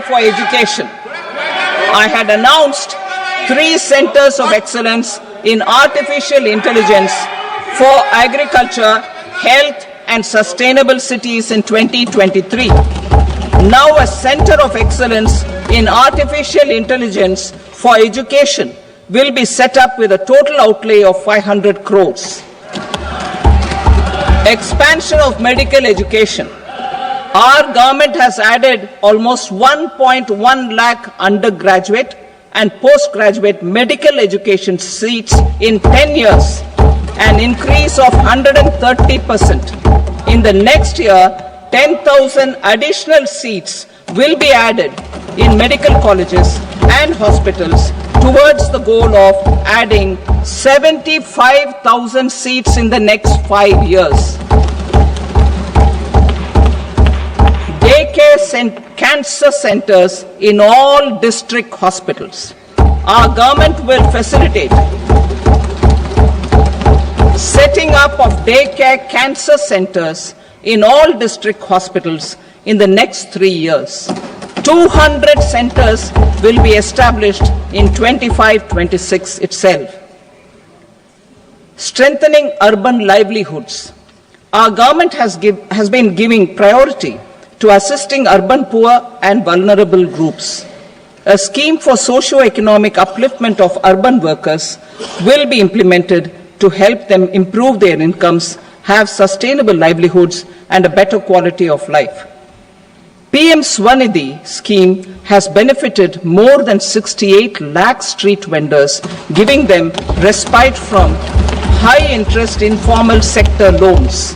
for education, I had announced 3 centers of excellence in artificial intelligence for agriculture, health, and sustainable cities in 2023. Now a center of excellence in artificial intelligence for education will be set up with a total outlay of 500 crores. Expansion of medical education. Our government has added almost 1.1 lakh undergraduate and postgraduate medical education seats in 10 years, an increase of 130%. In the next year, 10,000 additional seats will be added in medical colleges and hospitals towards the goal of adding 75,000 seats in the next 5 years. Daycare cancer centers in all district hospitals. Our government will facilitate setting up of daycare cancer centers in all district hospitals in the next 3 years. 200 centers will be established in 25-26 itself. Strengthening urban livelihoods. Our government has been giving priority to assisting urban poor and vulnerable groups. A scheme for socio-economic upliftment of urban workers will be implemented to help them improve their incomes, have sustainable livelihoods, and a better quality of life. PM Swanidhi scheme has benefited more than 68 lakh street vendors, giving them respite from high-interest informal sector loans.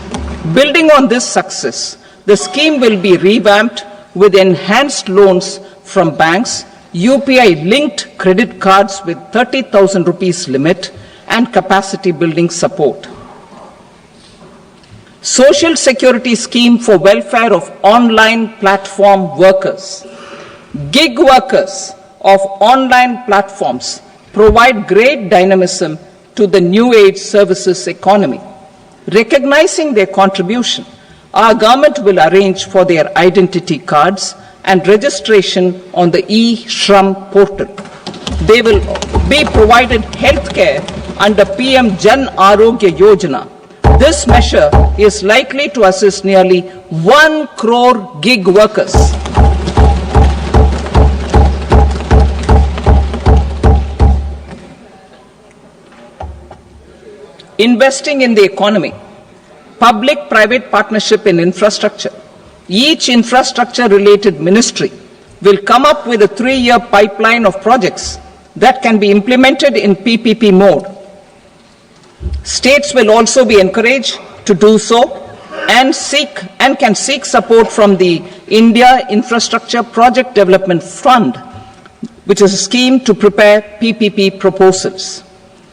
Building on this success, the scheme will be revamped with enhanced loans from banks, UPI-linked credit cards with 30,000 rupees limit, and capacity building support. Social Security Scheme for welfare of online platform workers. Gig workers of online platforms provide great dynamism to the new age services economy. Recognizing their contribution, our government will arrange for their identity cards and registration on the e-Shram portal. They will be provided health care under PM Jan Arogya Yojana. This measure is likely to assist nearly 1 crore gig workers. Investing in the economy. Public-private partnership in infrastructure. Each infrastructure-related ministry will come up with a 3-year pipeline of projects that can be implemented in PPP mode. States will also be encouraged to do so and can seek support from the India Infrastructure Project Development Fund, which is a scheme to prepare PPP proposals.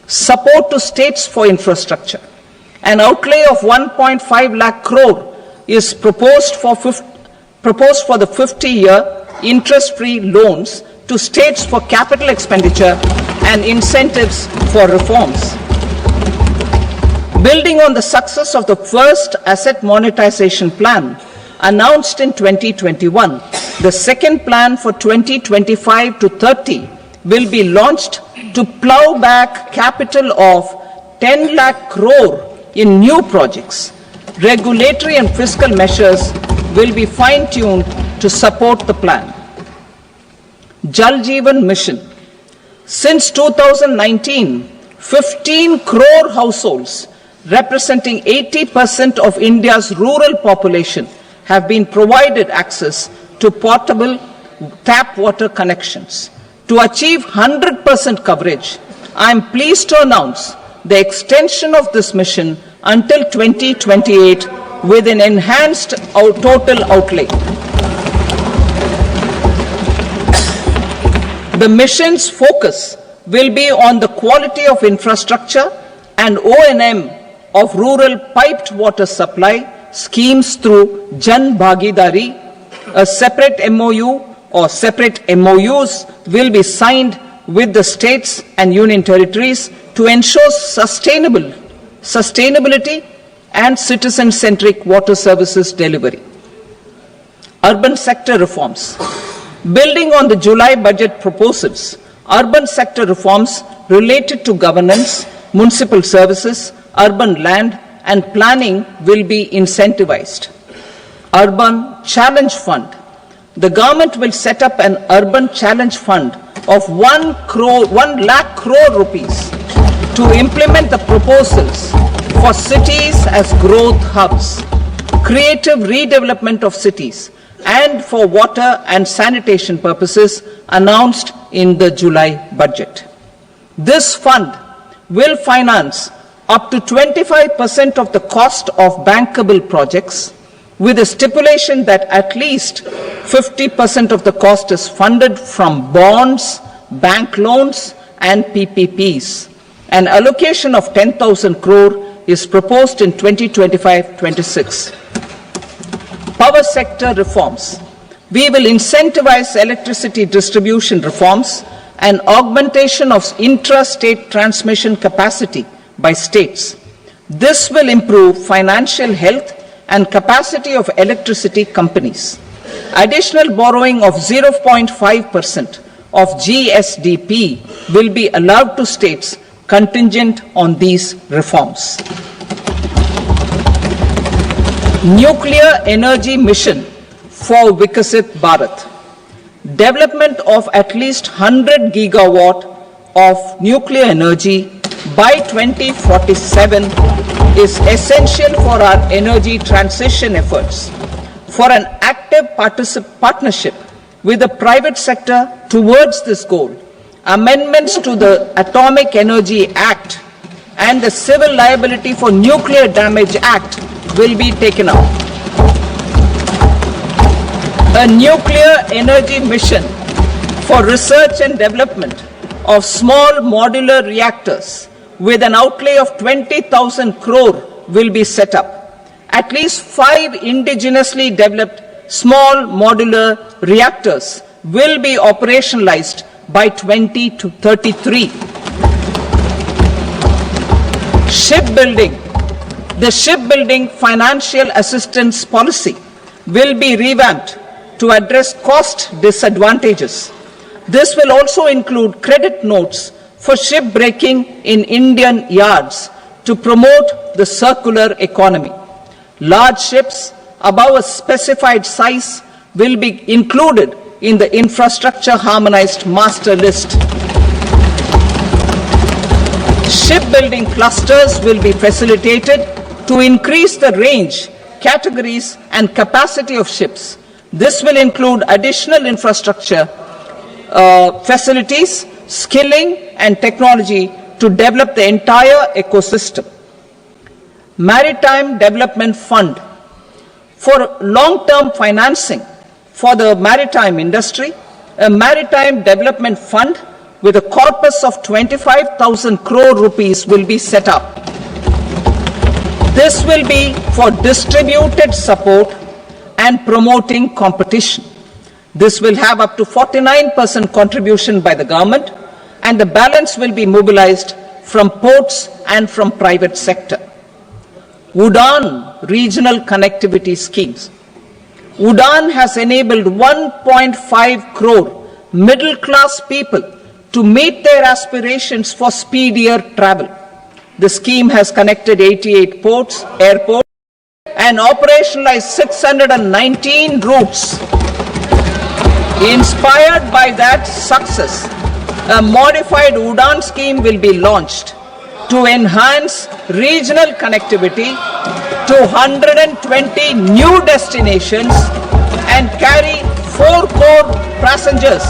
Support to states for infrastructure. An outlay of 1.5 lakh crore is proposed for the 50-year interest-free loans to states for capital expenditure and incentives for reforms. Building on the success of the first asset monetization plan announced in 2021, the second plan for 2025 to 30 will be launched to plow back capital of 10 lakh crore in new projects. Regulatory and fiscal measures will be fine-tuned to support the plan. Jal Jeevan Mission. Since 2019, 15 crore households representing 80% of India's rural population have been provided access to portable tap water connections. To achieve 100% coverage, I am pleased to announce the extension of this mission until 2028 with an enhanced total outlay. The mission's focus will be on the quality of infrastructure and O&M of rural piped water supply schemes through Jan Bhagidari. A separate MOU or separate MOUs will be signed with the states and union territories to ensure sustainability and citizen-centric water services delivery. Urban sector reforms. Building on the July budget proposals, urban sector reforms related to governance, municipal services, urban land and planning will be incentivized. Urban Challenge Fund. The government will set up an Urban Challenge Fund of 1 lakh crore rupees to implement the proposals for cities as growth hubs, creative redevelopment of cities, and for water and sanitation purposes announced in the July budget. This fund will finance up to 25% of the cost of bankable projects, with a stipulation that at least 50% of the cost is funded from bonds, bank loans and PPPs. An allocation of 10,000 crore is proposed in 2025-26. Power sector reforms. We will incentivize electricity distribution reforms and augmentation of intra-state transmission capacity by states. This will improve financial health and capacity of electricity companies. Additional borrowing of 0.5% of GSDP will be allowed to states contingent on these reforms. Nuclear energy mission for Vikasit Bharat. Development of at least 100 gigawatt of nuclear energy by 2047 is essential for our energy transition efforts. For an active partnership with the private sector towards this goal, amendments to the Atomic Energy Act and the Civil Liability for Nuclear Damage Act will be taken up. A nuclear energy mission for research and development of small modular reactors with an outlay of 20,000 crore will be set up. At least 5 indigenously developed small modular reactors will be operationalized by 2033. Shipbuilding. The shipbuilding financial assistance policy will be revamped to address cost disadvantages. This will also include credit notes for shipbreaking in Indian yards to promote the circular economy. Large ships above a specified size will be included in the infrastructure harmonized master list. Shipbuilding clusters will be facilitated to increase the range, categories and capacity of ships. This will include additional infrastructure, facilities, skilling and technology to develop the entire ecosystem. Maritime Development Fund. For long-term financing for the maritime industry, a Maritime Development Fund with a corpus of 25,000 crore rupees will be set up. This will be for distributed support and promoting competition. This will have up to 49% contribution by the government, and the balance will be mobilized from ports and from private sector. UDAN regional connectivity schemes. UDAN has enabled 1.5 crore middle-class people to meet their aspirations for speedier travel. The scheme has connected 88 airports, and operationalized 619 routes. Inspired by that success, a modified UDAN scheme will be launched to enhance regional connectivity to 120 new destinations and carry 4 crore passengers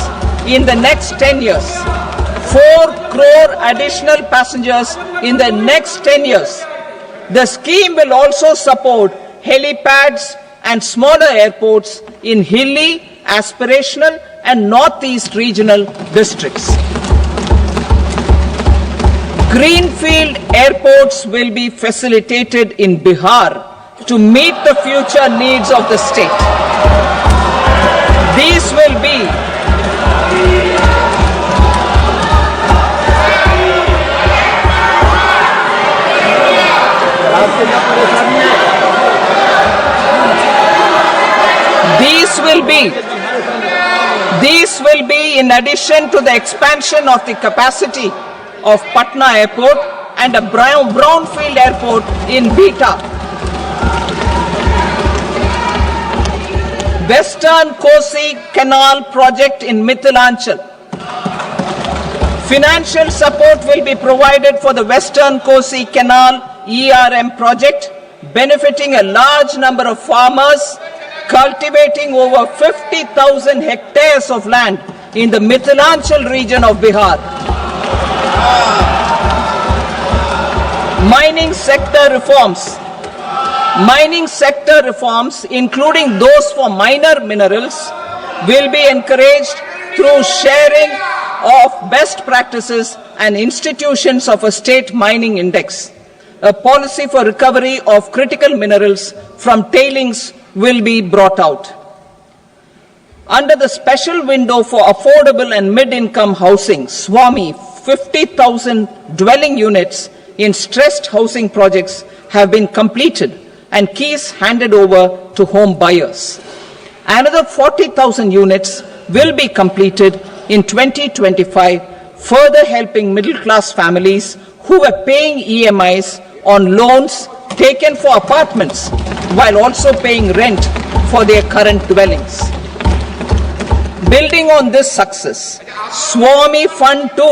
in the next 10 years. 4 crore additional passengers in the next 10 years. The scheme will also support helipads and smaller airports in hilly, aspirational and northeast regional districts. Greenfield airports will be facilitated in Bihar to meet the future needs of the state. These will be This will be in addition to the expansion of the capacity of Patna Airport and a brownfield airport in Beta. Western Kosi Canal project in Mithilanchal. Financial support will be provided for the Western Kosi Canal ERM project, benefiting a large number of farmers cultivating over 50,000 hectares of land in the Mithilanchal region of Bihar. Mining sector reforms. Mining sector reforms, including those for minor minerals, will be encouraged through sharing of best practices and institutions of a state mining index. A policy for recovery of critical minerals from tailings will be brought out. Under the special window for affordable and mid-income housing, SWAMI, 50,000 dwelling units in stressed housing projects have been completed and keys handed over to home buyers. Another 40,000 units will be completed in 2025, further helping middle-class families who were paying EMIs on loans taken for apartments while also paying rent for their current dwellings. Building on this success, SWAMI Fund 2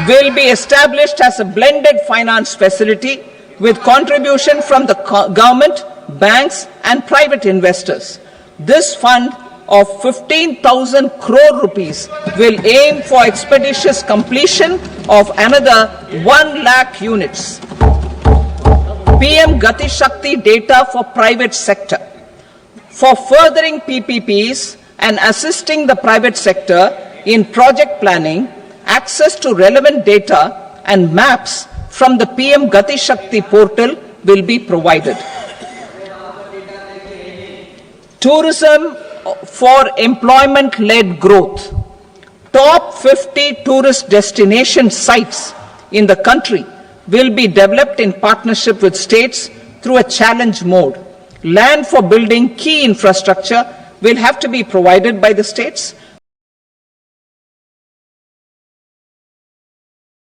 will be established as a blended finance facility with contribution from the government, banks and private investors. This fund of 15,000 crore rupees will aim for expeditious completion of another 1 lakh units. PM Gati Shakti data for private sector. For furthering PPPs and assisting the private sector in project planning, access to relevant data and maps from the PM Gati Shakti portal will be provided. Tourism for employment-led growth. Top 50 tourist destination sites in the country will be developed in partnership with states through a challenge mode. Land for building key infrastructure will have to be provided by the states,